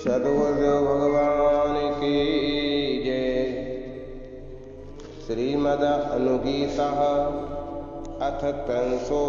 सद्गुरुदेव भगवान की जय। श्रीमद् अनुगीता अथ 300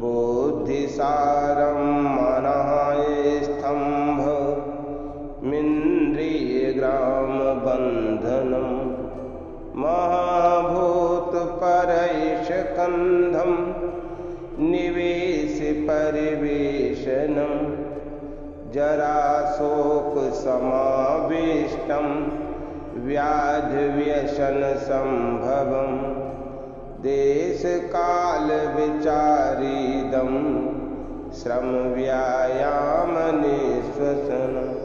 बुद्धिसारं मनःस्थंभ मिन्द्रियग्राम बंधनं महाभूतपरैषकन्धं निवेश परिवेशनं जराशोक समाविष्टं व्याधिव्यसन संभवं देशकाल विचारीदं श्रम व्यायाम निःश्वसनम्।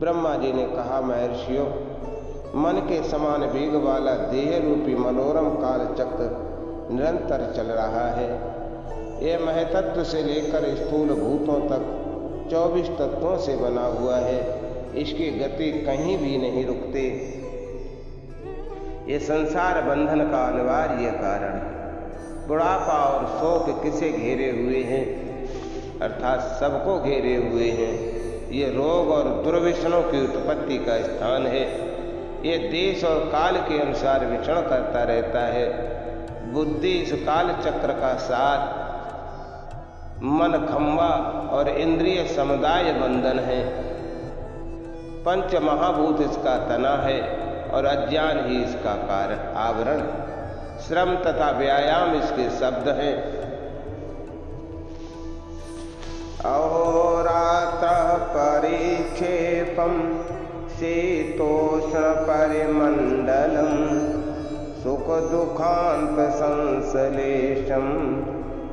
ब्रह्मा जी ने कहा, महर्षियों, मन के समान वेग वाला देह रूपी मनोरम काल चक्र निरंतर चल रहा है। यह महतत्व से लेकर स्थूल भूतों तक 24 तत्वों से बना हुआ है। इसकी गति कहीं भी नहीं रुकते। ये संसार बंधन का अनिवार्य कारण है। बुढ़ापा और शोक किसे घेरे हुए हैं, अर्थात सबको घेरे हुए हैं। ये रोग और दुर्व्यसनों की उत्पत्ति का स्थान है। ये देश और काल के अनुसार विचरण करता रहता है। बुद्धि इस काल चक्र का सार, मन खंबा और इंद्रिय समुदाय बंधन है। पंच महाभूत इसका तना है और अज्ञान ही इसका कारण आवरण। श्रम तथा व्यायाम इसके शब्द हैं। अहोरात्र परिक्षेपम शीतोष्ण परिमंडलम सुख दुखांत संश्लेषम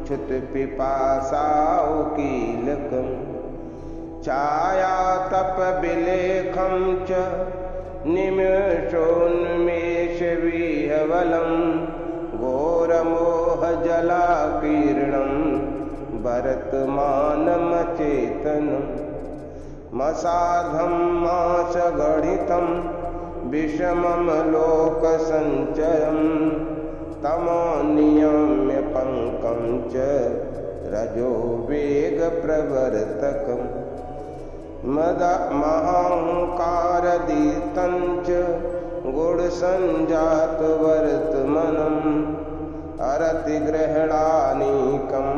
क्षुत पिपासाकीलकम छाया तप विलेखम च निमेषोन्मेष विहवलम घोरमोह जलाकीर्णम वर्तमानमचेतनम मसाधम मास गणितम विषमम लोक संचरम तमो नियम्य पंकम च रजो वेग प्रवर्तकम मद महांकार दीतंच गुण संजात वर्तमनम अरति ग्रहणानीकम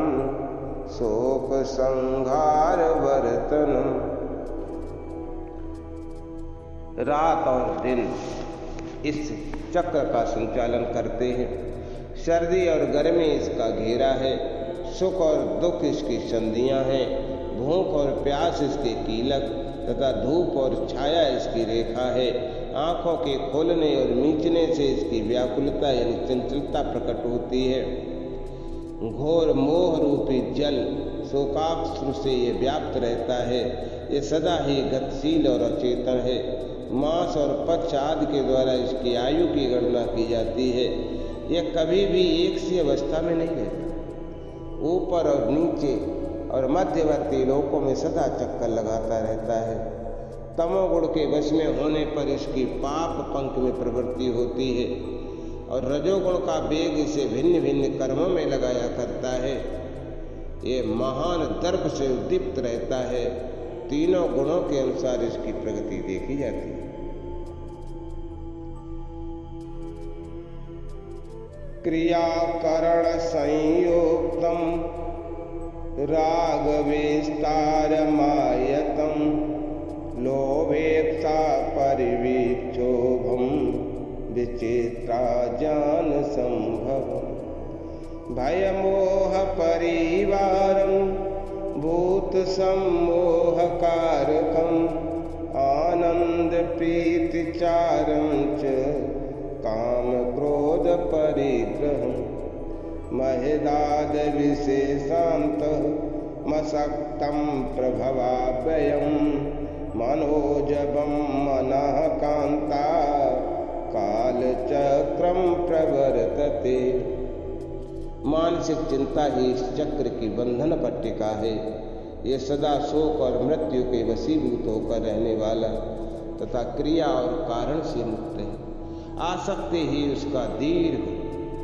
शोक संहार वर्तनम। रात और दिन इस चक्र का संचालन करते हैं। सर्दी और गर्मी इसका घेरा है। सुख और दुख इसकी संधियां हैं। भूख और प्यास इसके कीलक तथा धूप और छाया इसकी रेखा है। आंखों के खोलने और मीचने से इसकी व्याकुलता यानी चंचलता प्रकट होती है। घोर मोह रूपी जल शोकाश्रु से ये व्याप्त रहता है। ये सदा ही गतिशील और अचेतन है। मास और पक्ष आदि के द्वारा इसकी आयु की गणना की जाती है। यह कभी भी एक सी अवस्था में नहीं रहता। ऊपर और नीचे और मध्यवर्ती लोकों में सदा चक्कर लगाता रहता है। तमोगुण के वश में होने पर इसकी पाप पंख में प्रवृत्ति होती है और रजोगुण का वेग इसे भिन्न भिन्न कर्मों में लगाया करता है। ये महान दर्प से उद्दीप्त रहता है। तीनों गुणों के अनुसार इसकी प्रगति देखी जाती है। क्रियाकरण संयुक्तम राग विस्तारमायतम लोभेक्षा परिवीक्षोभम विचित्रा ज्ञान संभव भय मोह परिवारम भूत सम्मोह कारकम आनंद प्रीति चारम च काम क्रोध परिग्रहम महदाद विशेषांत मसक्तम प्रभवाभयम मनोजबम मनः कांता काल चक्रम प्रवर्तते। मानसिक चिंता ही इस चक्र की बंधन पट्टिका है। ये सदा शोक और मृत्यु के वशीभूत होकर रहने वाला तथा क्रिया और कारण से मुक्त है। आसक्ति ही उसका दीर्घ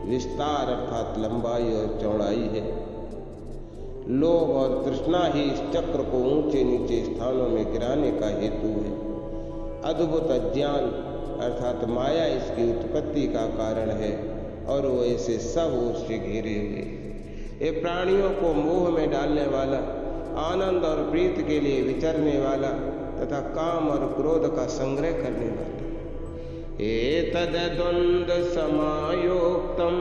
विस्तार अर्थात लंबाई और चौड़ाई है। लोभ और तृष्णा ही इस चक्र को ऊंचे नीचे स्थानों में गिराने का हेतु है। अद्भुत अज्ञान अर्थात माया इसकी उत्पत्ति का कारण है और वो ऐसे सब उससे घिरे हुए। ये प्राणियों को मोह में डालने वाला, आनंद और प्रीति के लिए विचरने वाला तथा काम और क्रोध का संग्रह करने वाला। एतद् द्वंद्व समायोक्तम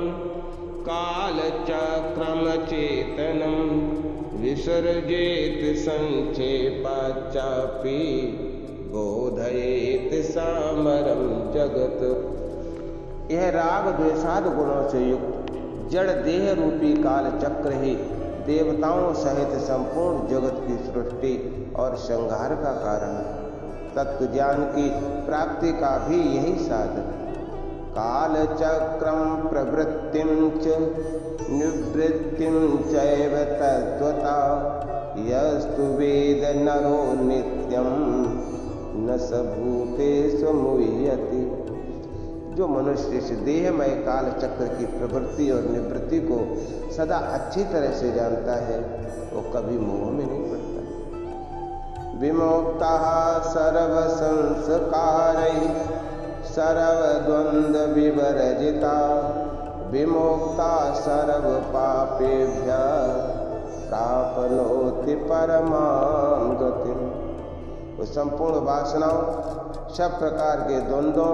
कालचक्रम चेतनम विसर्जेत संक्षेपाचापि बोधयेत सामरम जगत। यह राग द्वेषाद गुणों से युक्त जड़ देह रूपी काल चक्र ही देवताओं सहित संपूर्ण जगत की सृष्टि और संहार का कारण है। तत्व ज्ञान की प्राप्ति का भी यही साधन। काल चक्रम प्रवृत्तिं च निवृत्तिं चैव तद्वता यस्तु वेद नरो नित्यं न स भूतेषु मुह्यति। जो मनुष्य इस देहमय काल चक्र की प्रवृत्ति और निवृत्ति को सदा अच्छी तरह से जानता है वो कभी मोह में नहीं पड़ता। विमुक्ता सर्व संस्कारैः सर्वद्वंद्व विवर्जिता विमुक्ता सर्व पापेभ्यः प्राप्नोति परमां गतिम्। वो संपूर्ण वासनाओं, सब प्रकार के द्वंद्वों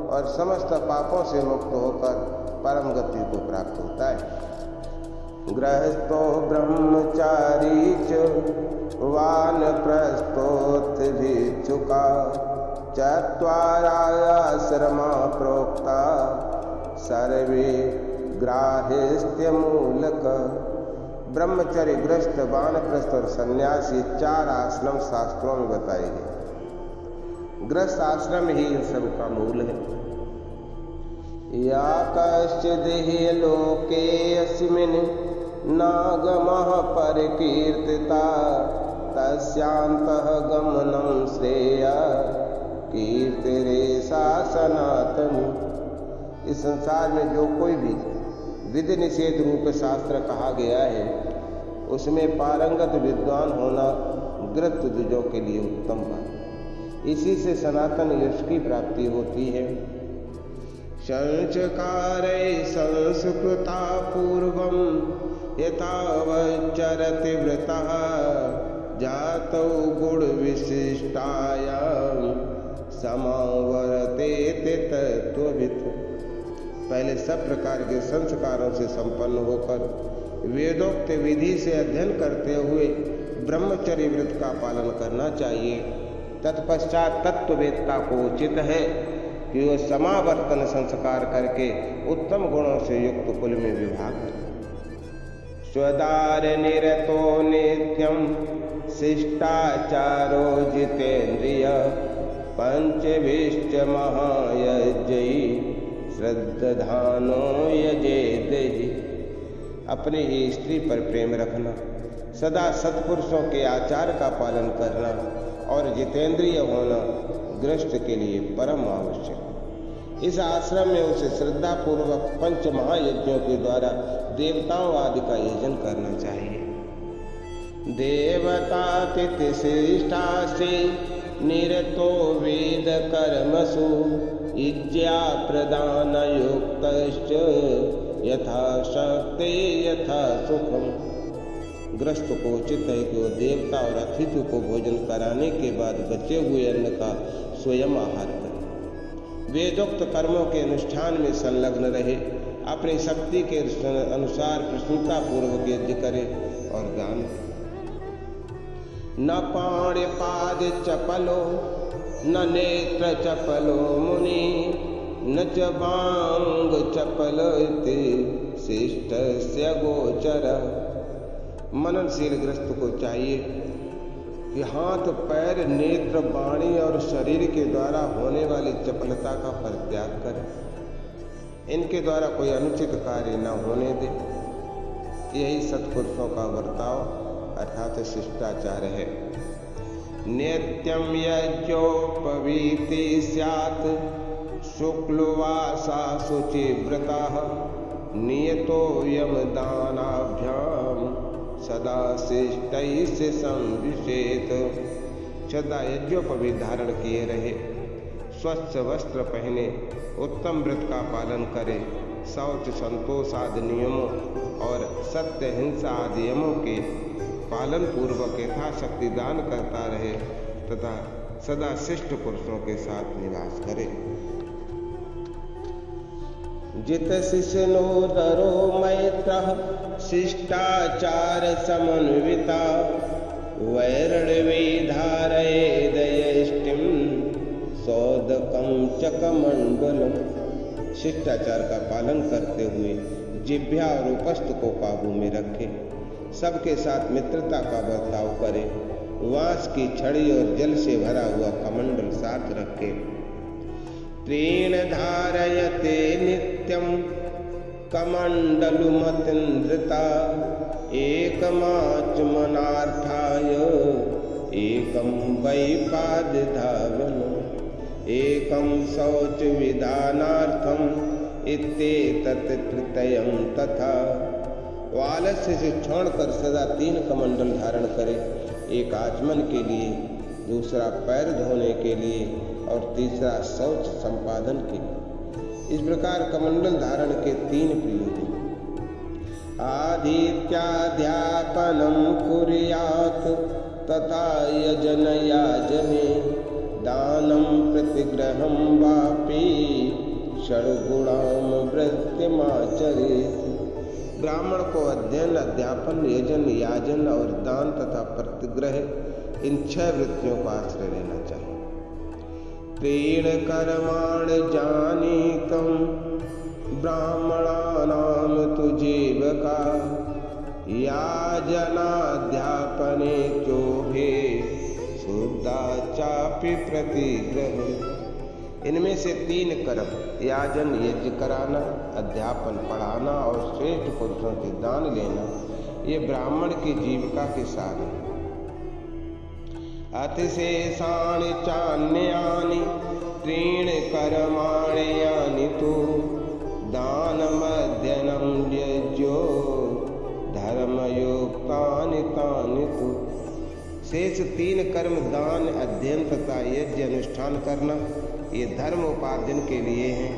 और समस्त पापों से मुक्त होकर परम गति को प्राप्त होता है। गृहस्थो ब्रह्मचारी च वानप्रस्थोऽथ भिक्षुका चत्वाराश्रमा प्रोक्ता सर्वे ग्राह्यस्त्य मूलक। ब्रह्मचर्य, गृहस्थ, वानप्रस्थ और सन्यासी 4 आश्रम शास्त्रों में बताए गए। गृहस्थ आश्रम ही इन सब का मूल है। या कश्चिदेह लोके अस्मिन् नागमः परिकीर्तिता तस्यान्तः गमनं श्रेया कीर्तिरेषा सनातनी। इस संसार में जो कोई भी विधि निषेध रूप शास्त्र कहा गया है उसमें पारंगत विद्वान होना गृहस्थ द्विजों के लिए उत्तम बात। इसी से सनातन यश की प्राप्ति होती है। संस्कारै संस्कृता पूर्वं यथावच्चरति वृतः जातौ गुण विशिष्टायां समावर्तेते तत्त्ववित्। पहले सब प्रकार के संस्कारों से संपन्न होकर वेदोक्त विधि से अध्ययन करते हुए ब्रह्मचर्य व्रत का पालन करना चाहिए। तत्पश्चात तत्ववेत्ता को उचित है कि वो समावर्तन संस्कार करके उत्तम गुणों से युक्त कुल में विभाग करे। स्वदार निरतो नित्यं शिष्टाचारो जितेन्द्रिय पंचभिश्च महायज्ञै श्रद्धानो यजेदेहि। अपनी ही स्त्री पर प्रेम रखना, सदा सत्पुरुषों के आचार का पालन करना और जितेंद्रिय होना गृहस्थ के लिए परम आवश्यक। इस आश्रम में उसे श्रद्धा पूर्वक 5 महायज्ञों के द्वारा देवताओं आदि का यजन करना चाहिए। देवता तिथि श्रेष्ठा से निरतो वेद कर्मसु इज्या प्रदान युक्तश्च यथा शक्ति यथा सुखम। गृहस्थ को उचित है कि वो देवता और अतिथि को भोजन कराने के बाद बचे हुए अन्न का स्वयं आहार करे। वेदोक्त कर्मों के अनुष्ठान में संलग्न रहे, अपनी शक्ति के अनुसार प्रसन्नता पूर्वक यज्ञ करे और गान करे। न पाणिपाद चपलो न नेत्र चपलो मुनि न च बांग चपल इति शिष्टस्य गोचर। मननशील गृहस्थ को चाहिए कि हाथ, पैर, नेत्र, वाणी और शरीर के द्वारा होने वाली चपलता का परित्याग करें। इनके द्वारा कोई अनुचित कार्य न होने दे। यही सत्पुरुषों का बर्ताव अर्थात शिष्टाचार है। नित्यं यज्ञोपवीति स्यात् शुक्लवासा शुचिव्रताः नियतो यमदानाभ्यां सदा शिष्टैः से संविशेत। सदा यज्ञोपवी धारण किए रहे, स्वच्छ वस्त्र पहने, उत्तम व्रत का पालन करे, शौच संतोष आदि नियमों और सत्य हिंसा आदि नियमों के पालन पूर्वक यथाशक्ति दान करता रहे तथा सदा शिष्ट पुरुषों के साथ निवास करे। जित शिष्यनोदरो मैत्रः शिष्टाचार समन्विता वैरणविधारयेदयष्टिं सौदकं चकमंडलम। शिष्टाचार का पालन करते हुए जिह्वा और उपस्थ को काबू में रखे, सबके साथ मित्रता का बर्ताव करे, वांस की छड़ी और जल से भरा हुआ कमंडल साथ रखे। त्रीण धारयते नित्यं कमंडलुमतीन्द्रता एकमाचमनार्थाय एकं वैपाद्यधावनम् एकं शौच विधानार्थम् इत्येतत् तृतीयं तथा। आलस्य से छोड़कर सदा 3 कमंडल धारण करे, एक आचमन के लिए, दूसरा पैर धोने के लिए और तीसरा शौच संपादन के लिए। इस प्रकार कमंडल धारण के 3 प्रयोग हैं। आदित्याध्यापनं कुर्यात् तथा यजनयाजने दानं प्रतिग्रहं वापि षड्गुणां वृत्तिमाचरेत्। ब्राह्मण को अध्ययन, अध्यापन, यजन, याजन और दान तथा प्रतिग्रह, इन 6 वृत्तियों का आश्रय लेना चाहिए। त्रीण कर्माणि जानीतं ब्राह्मणानां तु जीवका याजनाध्यापने चोभे शुद्धा चापि प्रतिग्रह। इनमें से 3 कर्म, याजन यज्ञ कराना, अध्यापन पढ़ाना और श्रेष्ठ पुरुषों से दान लेना, ये ब्राह्मण की जीविका के साधन हैं। अतिशेषाणि चान्यानि त्रीण कर्माणि यानि तु दानमध्ययनं यज्ञो धर्मयोक्तानि तानि तु। शेष 3 कर्म दान, अध्ययन तथा यज्ञ अनुष्ठान करना, ये धर्म उपार्जन के लिए हैं।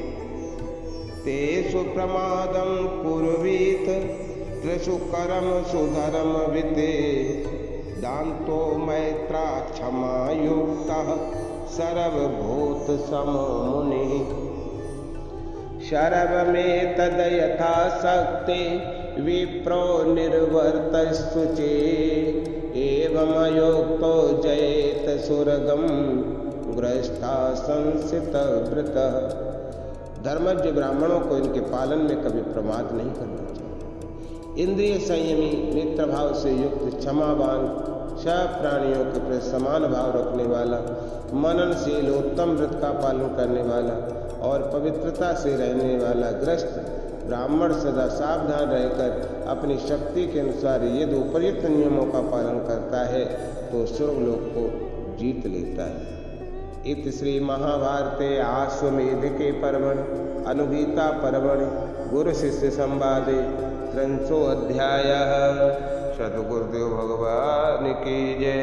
तेषु प्रमादं कुर्वीत त्रिषु कर्मसु धर्मविते दान्तो मैत्रा क्षमा युक्तः सर्वभूत समो मुनिः। शर्वमेतद् यथाशक्ति विप्रो निर्वर्तस्सुचे एवमयोक्तो जयेत स्वर्गं गृहस्था संसितव्रतः। धर्मज्ञ ब्राह्मणों को इनके पालन में कभी प्रमाद नहीं करना चाहिए। इंद्रिय संयमी, मित्र भाव से युक्त, क्षमावान, सब प्राणियों के प्रति समान भाव रखने वाला, मननशील, उत्तम व्रत का पालन करने वाला और पवित्रता से रहने वाला गृहस्थ ब्राह्मण सदा सावधान रहकर अपनी शक्ति के अनुसार यदि उपर्युक्त नियमों का पालन करता है तो स्वर्गलोक को जीत लेता है। इति श्री महाभारते आश्वमेध के पर्वणि अनुगीता पर्वणि गुरु शिष्य संवादे 300 अध्यायः। सद्गुरुदेव भगवान की जय।